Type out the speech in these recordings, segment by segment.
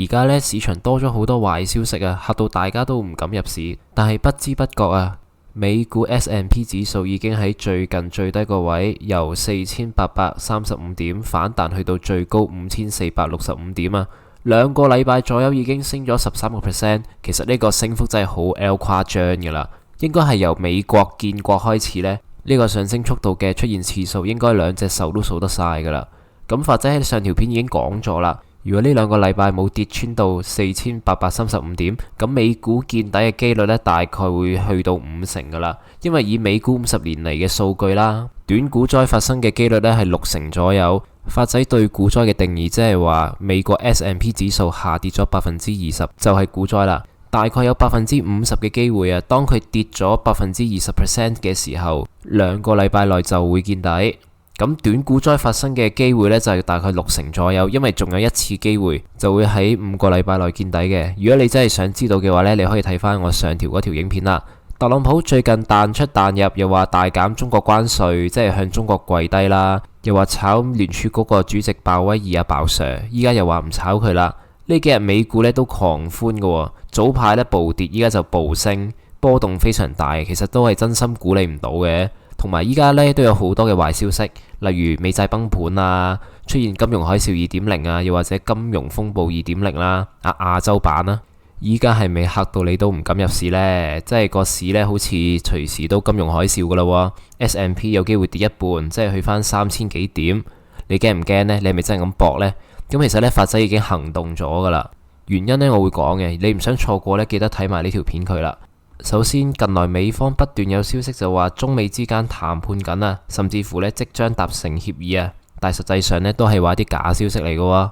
而家呢，市場多咗好多壞消息啊，嚇到大家都唔敢入市。但係不知不覺啊，美股 S&P 指數已經喺最近最低個位由4835點反彈去到最高5465點啊，2個禮拜左右已經升咗13%。其實呢個升幅真係好誇張噶啦，應該係由美國建國開始呢，呢個上升速度嘅出現次數應該兩隻手都數得晒噶啦。咁或者喺上條片已經講咗啦。如果呢2個禮拜冇跌穿到4835點，咁美股見底嘅機率呢，大概會去到50%噶啦。因為以美股50年嚟嘅數據啦，短股災發生嘅機率呢係60%左右。法仔對股災嘅定義即係話美國 S&P 指數下跌咗20%就係股災啦。大概有50%嘅機會啊，當佢跌咗20% 嘅時候，2個禮拜內就會見底。咁短股災發生嘅機會呢，就係大概60%左右，因為仲有一次機會就會喺5個禮拜內見底嘅。如果你真係想知道嘅話呢，你可以睇翻我上條嗰條影片啦。特朗普最近彈出彈入，又話大減中國關稅，即係向中國跪低啦，又話炒聯儲局個主席鮑威爾鮑 Sir， 依家又話唔炒佢啦。呢幾日美股呢都狂歡嘅，早排呢暴跌，依家就暴升，波動非常大，其實都係真心鼓勵唔到嘅。同埋依家呢都有好多嘅壞消息，例如美債崩盤啊，出現金融海嘯2.0啊，又或者金融風暴2.0啦，亞洲版啦，依家係咪嚇到你都唔敢入市呢？即係個市呢好似隨時都金融海嘯噶啦，S&P 有機會跌一半，即係去翻3000幾點，你驚唔驚呢？你係咪真係咁搏呢？咁其實呢，法仔已經行動咗噶啦，原因呢我會講嘅，你唔想錯過呢，記得睇埋呢條片佢啦。首先，近來美方不斷有消息就話中美之間談判緊啊，甚至乎呢即將達成協議啊，但實際上呢都係話啲假消息嚟嘅喎。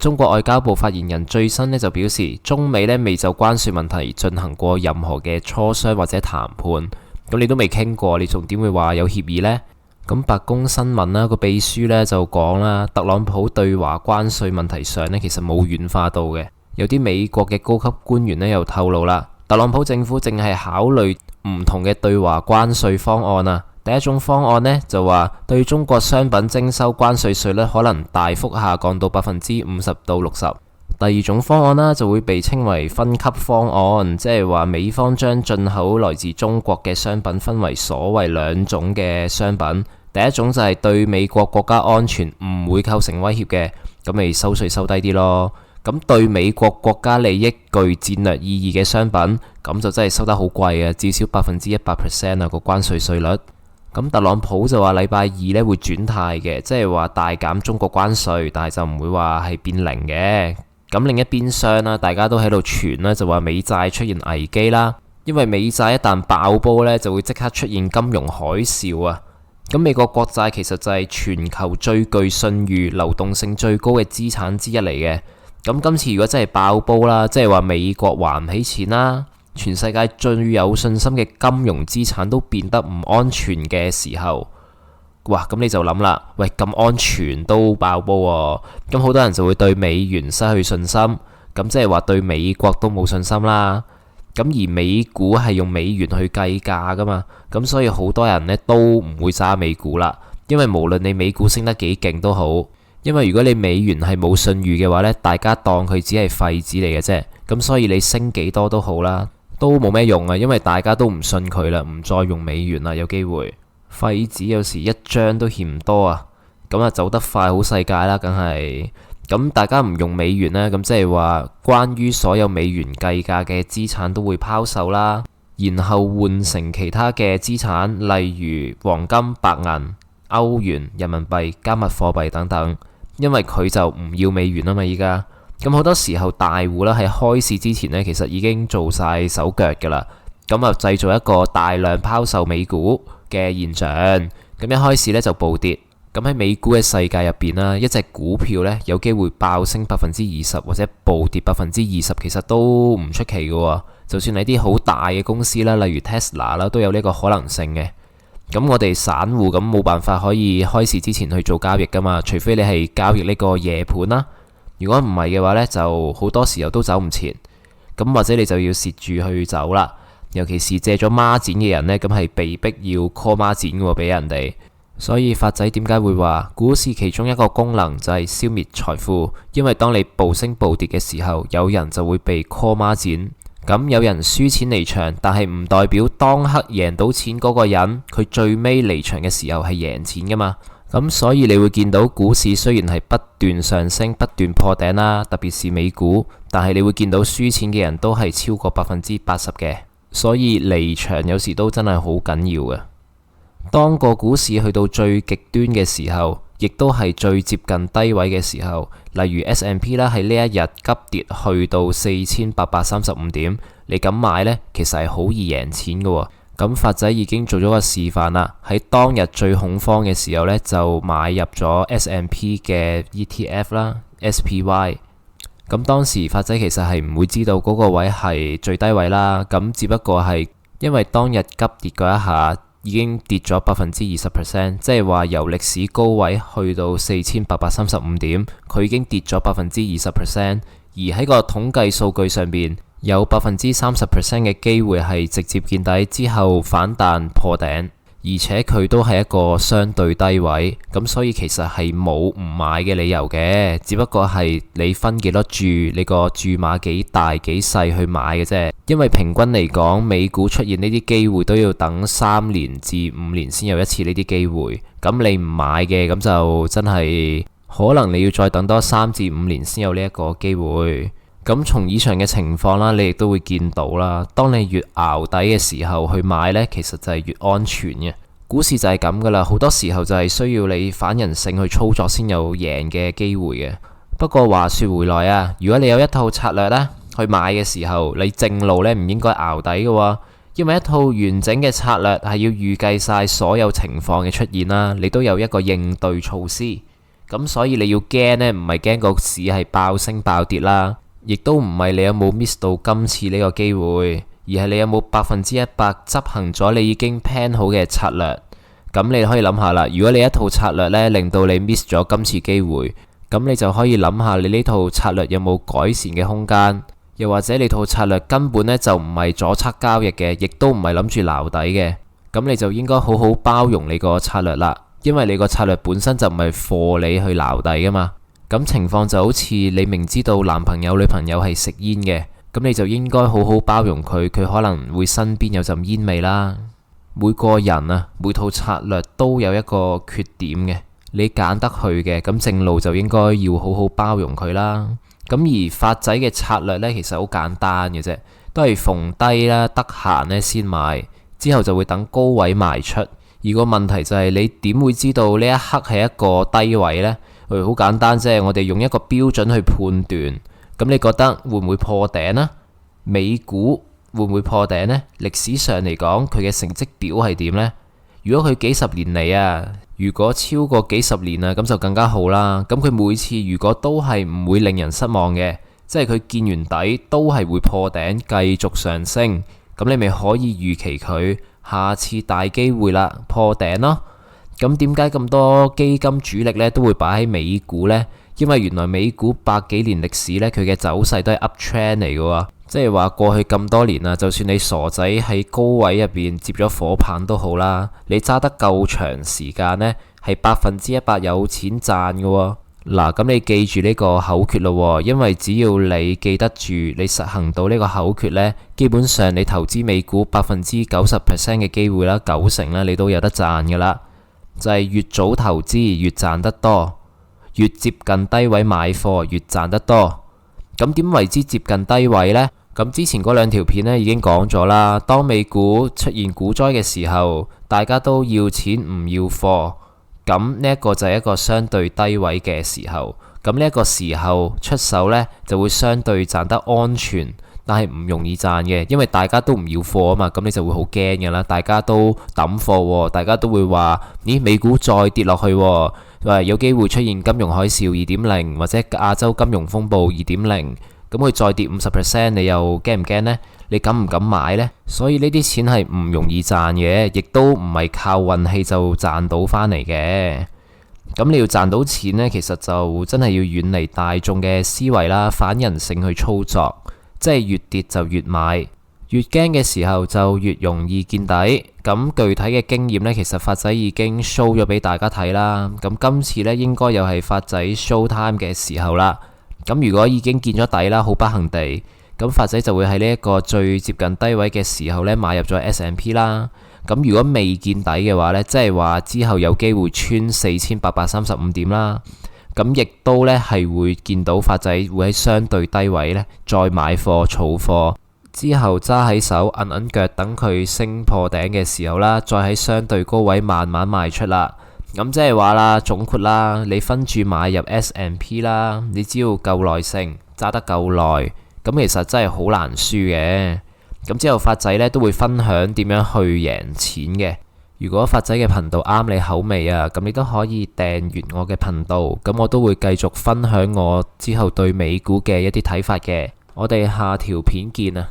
中國外交部發言人最新呢就表示，中美呢未就關稅問題進行過任何嘅磋商或者談判，咁你都未傾過，你仲點會話有協議呢？咁白宮新聞啦個秘書呢就講啦，特朗普對華關稅問題上呢其實冇軟化到嘅，有啲美國嘅高級官員呢又透露啦。特朗普政府正係考慮唔同嘅對華關稅方案啊。第一種方案呢，就話對中國商品徵收關稅稅率可能大幅下降到50%到60%。第二種方案啦，就會被稱為分級方案，即係話美方將進口來自中國嘅商品分為所謂2種嘅商品。第一種就係對美國國家安全唔會構成威脅嘅，咁咪收稅收低啲咯。咁對美國國家利益具戰略意義嘅商品，咁就真係收得好貴啊，至少100%啊個關稅稅率。咁特朗普就話禮拜二呢會轉態嘅，即係話大減中國關稅，但係就唔會話係變零嘅。咁另一邊廂啦，大家都喺度傳啦，就話美債出現危機啦，因為美債一旦爆煲呢，就會即刻出現金融海嘯啊。咁美國國債其實就係全球最具信譽、流動性最高嘅資產之一嚟嘅。咁今次如果真係爆煲啦，即係話美國還唔起錢啦，全世界最有信心嘅金融資產都變得唔安全嘅時候，哇！咁你就諗啦，喂，咁安全都爆煲喎，咁好多人就會對美元失去信心，咁即係話對美國都冇信心啦。咁而美股係用美元去計價噶嘛，咁所以好多人呢都唔會揸美股啦，因為無論你美股升得幾勁都好。因為如果你美元係冇信譽嘅話呢，大家當佢只係廢紙嚟嘅啫，咁所以你升幾多都好啦，都冇咩用啊，因為大家都唔信佢啦，唔再用美元啦，有機會廢紙有時一張都嫌唔多啊，咁啊走得快好世界啦，梗係咁大家唔用美元呢，咁即係話關於所有美元計價嘅資產都會拋售啦，然後換成其他嘅資產，例如黃金、白銀、歐元、人民幣、加密貨幣等等。因為佢就唔要美元啊嘛，依家咁好多時候大戶啦喺開市之前呢，其實已經做晒手腳噶啦，咁啊製造一個大量拋售美股嘅現象，咁一開始呢就暴跌，咁喺美股嘅世界入邊啦，一隻股票呢有機會爆升20%或者暴跌20%，其實都唔出奇噶，就算係啲好大嘅公司啦，例如 Tesla 啦，都有呢個可能性嘅。咁我哋散戶咁冇辦法可以開市之前去做交易噶嘛，除非你係交易呢個夜盤啦。如果唔係嘅話呢，就好多時候都走唔前。咁或者你就要蝕住去走啦。尤其是借咗孖展嘅人呢，咁係被逼要 call 孖展喎，俾人哋。所以發仔點解會話股市其中一個功能就係消滅財富？因為當你暴升暴跌嘅時候，有人就會被 call 孖展。咁有人輸錢離場，但係唔代表當刻贏到錢嗰個人，佢最尾離場嘅時候係贏錢噶嘛。咁所以你會見到股市雖然係不斷上升、不斷破頂啦，特別是美股，但係你會見到輸錢嘅人都係超過80%嘅。所以離場有時都真係好緊要嘅。當個股市去到最極端嘅時候，亦都係最接近低位嘅時候，例如 S&P 啦，喺呢一日急跌去到4835點，你咁買呢，其實係好易贏錢嘅。咁發仔已經做咗個示範啦，喺當日最恐慌嘅時候呢，就買入咗 S&P 嘅 ETF 啦 SPY。咁當時發仔其實係唔會知道嗰個位係最低位啦，咁只不過係因為當日急跌嗰一下已經跌咗20%，即係話由歷史高位去到4835點，佢已經跌咗20%，而喺個統計數據上邊有30%嘅機會係直接見底之後反彈破頂，而且佢都係一個相對低位，咁所以其實係冇唔買嘅理由嘅，只不過係你分幾多注，你個注碼幾大幾細去買嘅啫。因為平均嚟講，美股出現呢啲機會都要等3年至5年先有一次呢啲機會，咁你唔買嘅，咁就真係可能你要再等多3至5年先有呢一個機會。咁從以上嘅情況啦，你亦都會見到啦。當你越淆底嘅時候去買呢，其實就係越安全嘅。股市就係咁噶啦，好多時候就係需要你反人性去操作先有贏嘅機會嘅。不過話說回來啊，如果你有一套策略呢，去買嘅時候，你正路呢唔應該淆底嘅，因為一套完整嘅策略係要預計晒所有情況嘅出現啦，你都有一個應對措施。咁所以你要驚呢，唔係驚個市係爆升爆跌啦。亦都唔係你有冇 miss 到今次呢個機會，而係你有冇100%執行咗你已經 plan 好嘅策略。咁你可以諗下啦，如果你一套策略呢令到你 miss 咗今次機會，咁你就可以諗下你呢套策略有冇改善嘅空間，又或者你套策略根本呢就唔係左側交易嘅，亦都唔係諗住撈底嘅，咁你就應該好好包容你個策略啦，因為你個策略本身就唔係 for 你去撈底噶嘛。咁情況就好似你明知道男朋友女朋友係食煙嘅，咁你就應該好好包容佢，佢可能會身邊有陣煙味啦。每個人啊，每套策略都有一個缺點嘅，你揀得去嘅，咁正路就應該要好好包容佢啦。咁而發仔嘅策略呢，其實好簡單嘅啫，都係逢低啦，得閒呢先買，之後就會等高位賣出。而個問題就係你點會知道呢一刻係一個低位呢？好簡單啫，我哋用一個標準去判斷。咁你覺得會唔會破頂呢？美股會唔會破頂呢？歷史上嚟講，佢嘅成績表係點呢？如果佢幾十年嚟啊，如果超過幾十年啊，咁就更加好啦。咁佢每次如果都係唔會令人失望嘅，即係佢見完底都係會破頂繼續上升，咁你咪可以預期佢下次大機會啦，破頂咯。咁點解咁多基金主力呢都會擺喺美股呢？因為原來美股100幾年歷史呢，佢嘅走勢都係 up trend 嚟嘅喎，即係話過去咁多年啊，就算你傻仔喺高位入邊接咗火棒都好啦，你揸得夠長時間呢，係100%有錢賺嘅喎。嗱，咁你記住呢個口訣咯，因為只要你記得住，你實行到呢個口訣呢，基本上你投資美股90%嘅機會啦，90%啦，你都有得賺噶啦。就係越早投資越賺得多，越接近低位買貨越賺得多。咁點為之接近低位呢？咁之前嗰2條片呢已經講咗啦。當美股出現股災嘅時候，大家都要錢唔要貨，咁呢一個就係一個相對低位嘅時候。咁呢一個時候出手呢，就會相對賺得安全。但係唔容易賺嘅，因為大家都唔要貨啊嘛，咁你就會好驚嘅啦。大家都抌貨，大家都會話：咦，美股再跌落去，話有機會出現金融海嘯2.0或者亞洲金融風暴2.0，咁佢再跌50%，你又驚唔驚呢？你敢唔敢買呢？所以呢啲錢係唔容易賺嘅，亦都唔係靠運氣就賺到返嚟嘅。咁你要賺到錢呢，其實就真係要遠離大眾嘅思維啦，反人性去操作。即係越跌就越買，越驚嘅時候就越容易見底。咁具體嘅經驗呢，其實發仔已經 show 咗俾大家睇啦。咁今次呢，應該又係發仔 show time 嘅時候啦。咁如果已經見咗底啦，好不幸地，咁發仔就會喺呢一個最接近低位嘅時候呢，買入咗 S&P 啦。咁如果未見底嘅話呢，即係話之後有機會穿4835點啦。咁亦都呢係會見到發仔會喺相對低位呢再買貨儲貨。之後揸喺手，揞腳等佢升破頂嘅時候啦，再喺相對高位慢慢賣出啦。咁即係話啦，總括啦，你分住買入 S&P 啦，你只要夠耐性，揸得夠耐，咁其實真係好難輸嘅。咁之後發仔呢都會分享點樣去贏錢嘅。如果發仔嘅頻道啱你口味啊，咁你都可以訂閱我嘅頻道，咁我都會繼續分享我之後對美股嘅一啲睇法嘅。我哋下條片見啊！